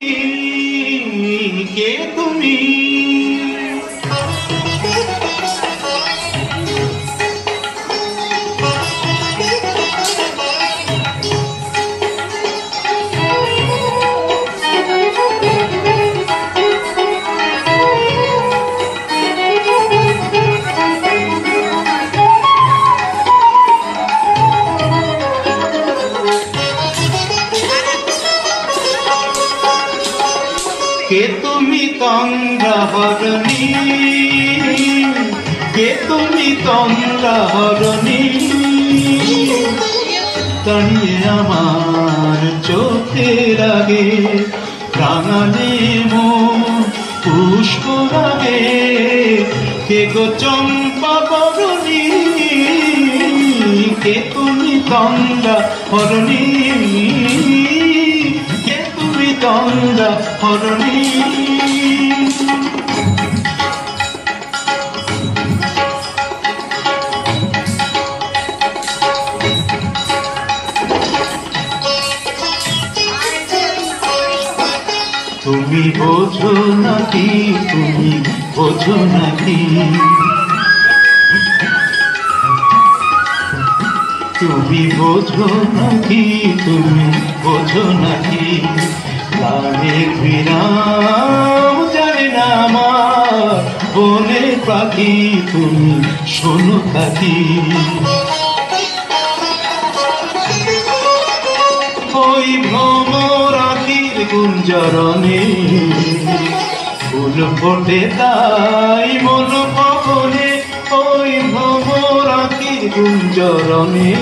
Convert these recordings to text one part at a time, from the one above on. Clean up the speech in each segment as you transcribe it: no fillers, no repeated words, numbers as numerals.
কে তুমি? কে তুমি তন্দ্রাহরণী? কে তুমি তন্দ্রাহরণী? দাঁড়িয়ে আমার চোখের আগে রাঙালে মন পুষ্প লাগে। কে গো চম্পা বরণী? কে তুমি তন্দ্রাহরণী? তন্দ্রাহরণী। তুমি বোঝো নাকি? তুমি বোঝো নাকি? তুমি বোঝো নাকি? তুমি বোঝো নাকি? প্রাণের বিরাম জানে না আমার বনের পাখি। তুমি শোনো থাকি ওই ভ্রমরাখির গুঞ্জরণে ফুল ফোটে তাই মন পবনে। ওই ভ্রমরাখির গুঞ্জরণে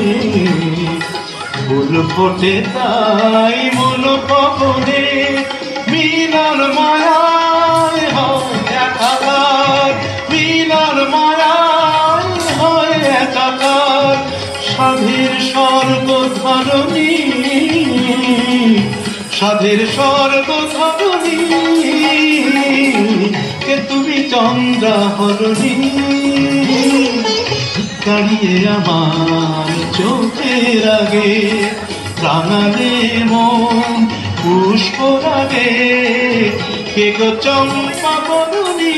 ফুল ফোটে তাই মন পবনে। মিলন মায়ায় হয় একাকার, মিলন মায়ায় হয় একাকার। সাধের স্বর্গ ধরণী, সাধের স্বর্গ ধরণী। কে তুমি চন্দ্রাহরণী? দাঁড়িয়ে আমার চোখের আগে রাঙালে মন পুষ্প লাগে। কে গো চম্পা বরণী?